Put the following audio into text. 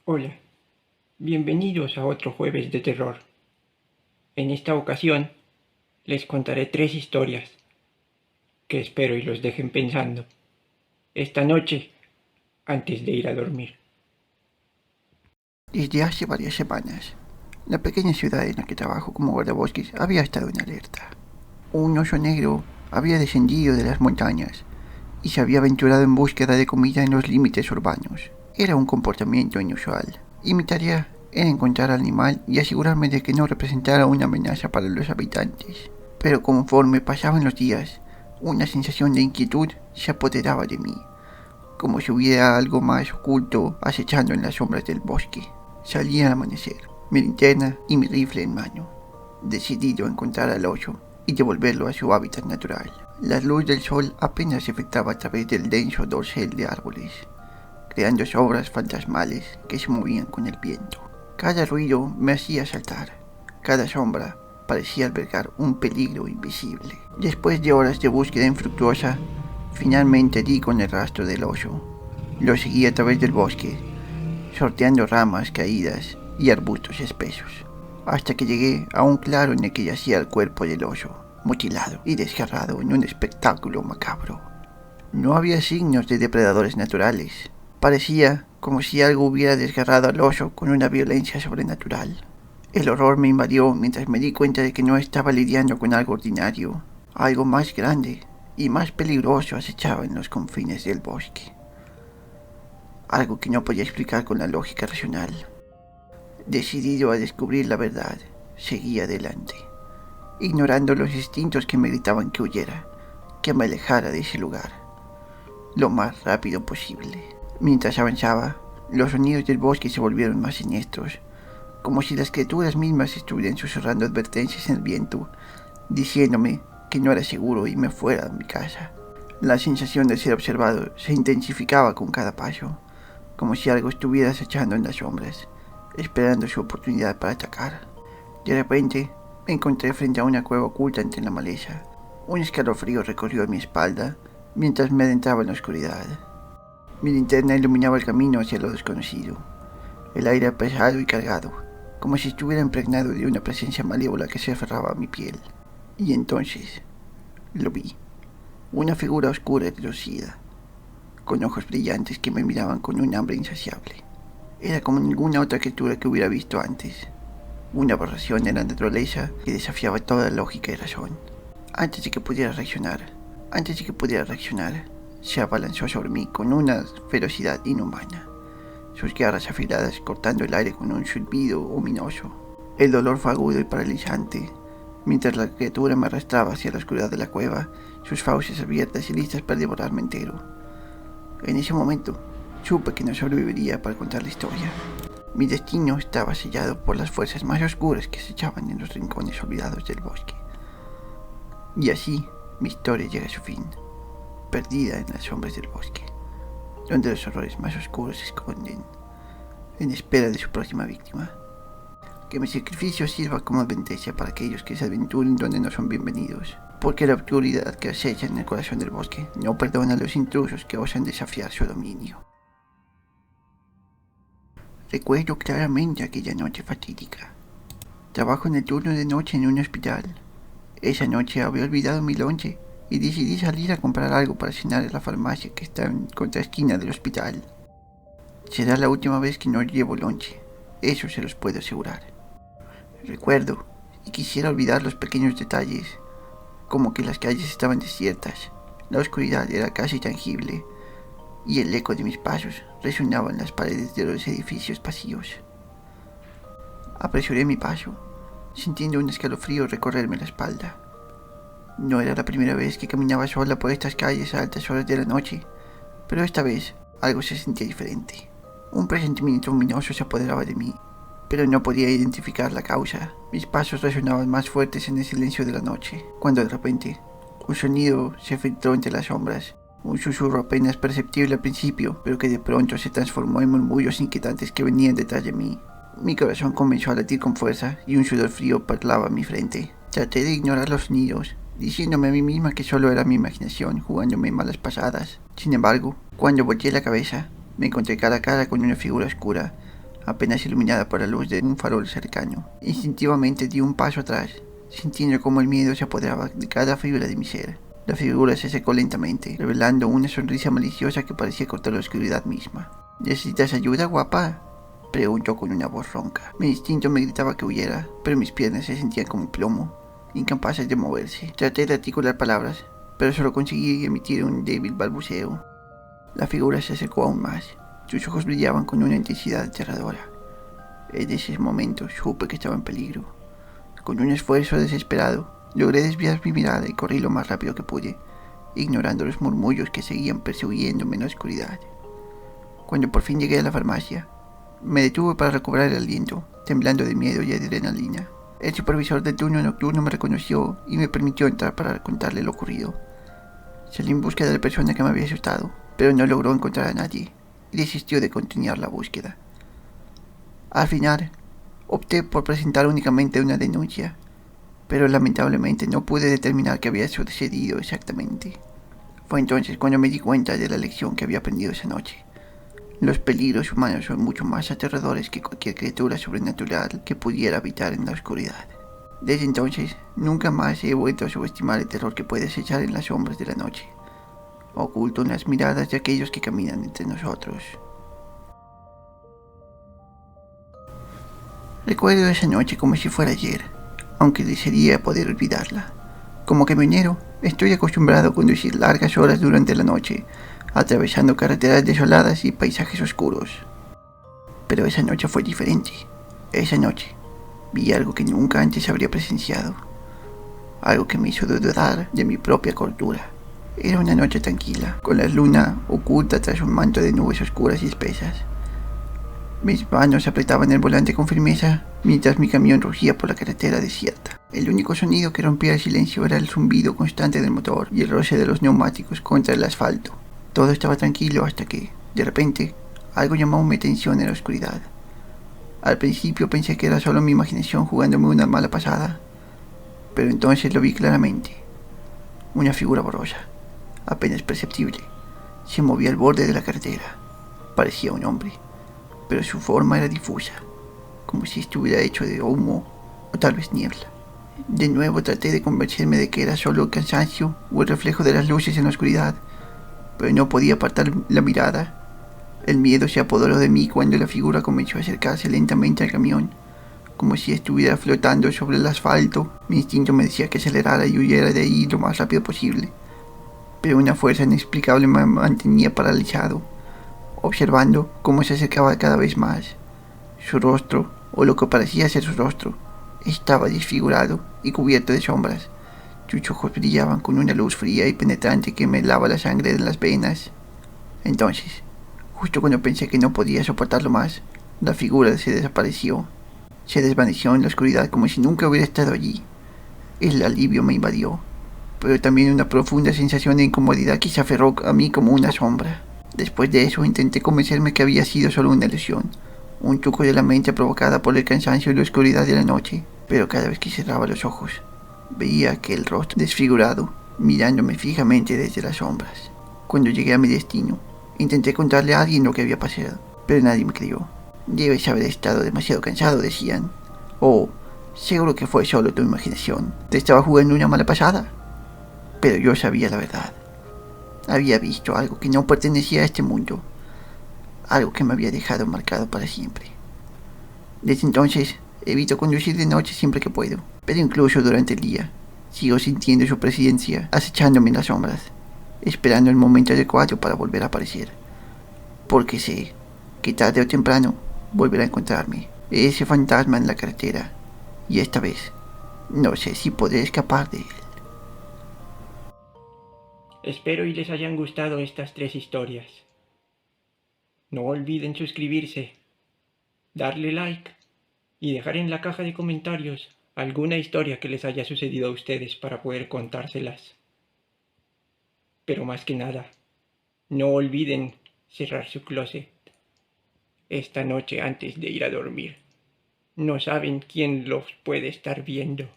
Hola, bienvenidos a otro jueves de terror. En esta ocasión les contaré 3 historias que espero y los dejen pensando esta noche antes de ir a dormir. Desde hace varias semanas, la pequeña ciudad en la que trabajo como guardabosques había estado en alerta. Un oso negro había descendido de las montañas y se había aventurado en búsqueda de comida en los límites urbanos. Era un comportamiento inusual, y mi tarea era encontrar al animal y asegurarme de que no representara una amenaza para los habitantes. Pero conforme pasaban los días, una sensación de inquietud se apoderaba de mí, como si hubiera algo más oculto acechando en las sombras del bosque. Salí al amanecer, mi linterna y mi rifle en mano, decidido a encontrar al oso y devolverlo a su hábitat natural. La luz del sol apenas se filtraba a través del denso dosel de árboles, creando sombras fantasmales que se movían con el viento. Cada ruido me hacía saltar, cada sombra parecía albergar un peligro invisible. Después de horas de búsqueda infructuosa, finalmente di con el rastro del oso. Lo seguí a través del bosque, sorteando ramas caídas y arbustos espesos, hasta que llegué a un claro en el que yacía el cuerpo del oso, mutilado y desgarrado en un espectáculo macabro. No había signos de depredadores naturales. Parecía como si algo hubiera desgarrado al oso con una violencia sobrenatural. El horror me invadió mientras me di cuenta de que no estaba lidiando con algo ordinario. Algo más grande y más peligroso acechaba en los confines del bosque. Algo que no podía explicar con la lógica racional. Decidido a descubrir la verdad, seguí adelante, ignorando los instintos que me gritaban que huyera, que me alejara de ese lugar, lo más rápido posible. Mientras avanzaba, los sonidos del bosque se volvieron más siniestros, como si las criaturas mismas estuvieran susurrando advertencias en el viento, diciéndome que no era seguro irme fuera de mi casa. La sensación de ser observado se intensificaba con cada paso, como si algo estuviera acechando en las sombras, esperando su oportunidad para atacar. De repente, me encontré frente a una cueva oculta entre la maleza. Un escalofrío recorrió mi espalda mientras me adentraba en la oscuridad. Mi linterna iluminaba el camino hacia lo desconocido. El aire pesado y cargado, como si estuviera impregnado de una presencia malévola que se aferraba a mi piel. Y entonces, lo vi. Una figura oscura y reducida, con ojos brillantes que me miraban con un hambre insaciable. Era como ninguna otra criatura que hubiera visto antes. Una aberración de la naturaleza que desafiaba toda lógica y razón. Antes de que pudiera reaccionar, se abalanzó sobre mí con una ferocidad inhumana, sus garras afiladas cortando el aire con un silbido ominoso. El dolor fue agudo y paralizante, mientras la criatura me arrastraba hacia la oscuridad de la cueva, sus fauces abiertas y listas para devorarme entero. En ese momento, supe que no sobreviviría para contar la historia. Mi destino estaba sellado por las fuerzas más oscuras que se echaban en los rincones olvidados del bosque. Y así, mi historia llega a su fin, perdida en las sombras del bosque, donde los horrores más oscuros se esconden, en espera de su próxima víctima. Que mi sacrificio sirva como advertencia para aquellos que se aventuren donde no son bienvenidos, porque la oscuridad que acecha en el corazón del bosque no perdona a los intrusos que osan desafiar su dominio. Recuerdo claramente aquella noche fatídica. Trabajo en el turno de noche en un hospital. Esa noche había olvidado mi lonche y decidí salir a comprar algo para cenar en la farmacia que está en contraesquina del hospital. Será la última vez que no llevo lonche, eso se los puedo asegurar. Recuerdo, y quisiera olvidar los pequeños detalles, como que las calles estaban desiertas, la oscuridad era casi tangible, y el eco de mis pasos resonaba en las paredes de los edificios vacíos. Apresuré mi paso, sintiendo un escalofrío recorrerme la espalda. No era la primera vez que caminaba sola por estas calles a altas horas de la noche, pero esta vez algo se sentía diferente. Un presentimiento luminoso se apoderaba de mí, pero no podía identificar la causa. Mis pasos resonaban más fuertes en el silencio de la noche, cuando de repente un sonido se filtró entre las sombras. Un susurro apenas perceptible al principio, pero que de pronto se transformó en murmullos inquietantes que venían detrás de mí. Mi corazón comenzó a latir con fuerza y un sudor frío perlaba mi frente. Traté de ignorar los sonidos, diciéndome a mí misma que solo era mi imaginación jugándome malas pasadas. Sin embargo, cuando volteé la cabeza, me encontré cara a cara con una figura oscura, apenas iluminada por la luz de un farol cercano. Instintivamente di un paso atrás, sintiendo como el miedo se apoderaba de cada fibra de mi ser. La figura se secó lentamente, revelando una sonrisa maliciosa que parecía cortar la oscuridad misma. ¿Necesitas ayuda, guapa?, preguntó con una voz ronca. Mi instinto me gritaba que huyera, pero mis piernas se sentían como plomo, incapaces de moverse. Traté de articular palabras, pero solo conseguí emitir un débil balbuceo. La figura se acercó aún más. Sus ojos brillaban con una intensidad aterradora. En ese momento supe que estaba en peligro. Con un esfuerzo desesperado, logré desviar mi mirada y corrí lo más rápido que pude, ignorando los murmullos que seguían persiguiéndome en la oscuridad. Cuando por fin llegué a la farmacia, me detuve para recobrar el aliento, temblando de miedo y adrenalina. El supervisor del turno nocturno me reconoció y me permitió entrar para contarle lo ocurrido. Salí en busca de la persona que me había asustado, pero no logró encontrar a nadie y desistió de continuar la búsqueda. Al final, opté por presentar únicamente una denuncia, pero lamentablemente no pude determinar qué había sucedido exactamente. Fue entonces cuando me di cuenta de la lección que había aprendido esa noche. Los peligros humanos son mucho más aterradores que cualquier criatura sobrenatural que pudiera habitar en la oscuridad. Desde entonces, nunca más he vuelto a subestimar el terror que puede acechar en las sombras de la noche, oculto en las miradas de aquellos que caminan entre nosotros. Recuerdo esa noche como si fuera ayer, aunque desearía poder olvidarla. Como camionero, estoy acostumbrado a conducir largas horas durante la noche, atravesando carreteras desoladas y paisajes oscuros. Pero esa noche fue diferente. Esa noche vi algo que nunca antes habría presenciado. Algo que me hizo dudar de mi propia cordura. Era una noche tranquila, con la luna oculta tras un manto de nubes oscuras y espesas. Mis manos apretaban el volante con firmeza, mientras mi camión rugía por la carretera desierta. El único sonido que rompía el silencio era el zumbido constante del motor y el roce de los neumáticos contra el asfalto. Todo estaba tranquilo hasta que, de repente, algo llamó mi atención en la oscuridad. Al principio pensé que era solo mi imaginación jugándome una mala pasada, pero entonces lo vi claramente. Una figura borrosa, apenas perceptible, se movía al borde de la carretera. Parecía un hombre, pero su forma era difusa, como si estuviera hecho de humo o tal vez niebla. De nuevo traté de convencerme de que era solo el cansancio o el reflejo de las luces en la oscuridad, pero no podía apartar la mirada. El miedo se apoderó de mí cuando la figura comenzó a acercarse lentamente al camión, como si estuviera flotando sobre el asfalto. Mi instinto me decía que acelerara y huyera de ahí lo más rápido posible, pero una fuerza inexplicable me mantenía paralizado, observando cómo se acercaba cada vez más. Su rostro, o lo que parecía ser su rostro, estaba desfigurado y cubierto de sombras. Sus ojos brillaban con una luz fría y penetrante que me helaba la sangre de las venas. Entonces, justo cuando pensé que no podía soportarlo más, la figura se desapareció. Se desvaneció en la oscuridad como si nunca hubiera estado allí. El alivio me invadió, pero también una profunda sensación de incomodidad que se aferró a mí como una sombra. Después de eso intenté convencerme que había sido solo una ilusión, un truco de la mente provocada por el cansancio y la oscuridad de la noche, pero cada vez que cerraba los ojos, veía aquel rostro desfigurado, mirándome fijamente desde las sombras. Cuando llegué a mi destino, intenté contarle a alguien lo que había pasado, pero nadie me creyó. Debes haber estado demasiado cansado, decían. O, seguro que fue solo tu imaginación. Te estaba jugando una mala pasada. Pero yo sabía la verdad. Había visto algo que no pertenecía a este mundo. Algo que me había dejado marcado para siempre. Desde entonces, evito conducir de noche siempre que puedo. Pero incluso durante el día, sigo sintiendo su presencia acechándome en las sombras, esperando el momento adecuado para volver a aparecer. Porque sé que tarde o temprano volverá a encontrarme, ese fantasma en la carretera, y esta vez no sé si podré escapar de él. Espero y les hayan gustado estas 3 historias. No olviden suscribirse, darle like y dejar en la caja de comentarios alguna historia que les haya sucedido a ustedes para poder contárselas. Pero más que nada, no olviden cerrar su closet esta noche antes de ir a dormir. No saben quién los puede estar viendo.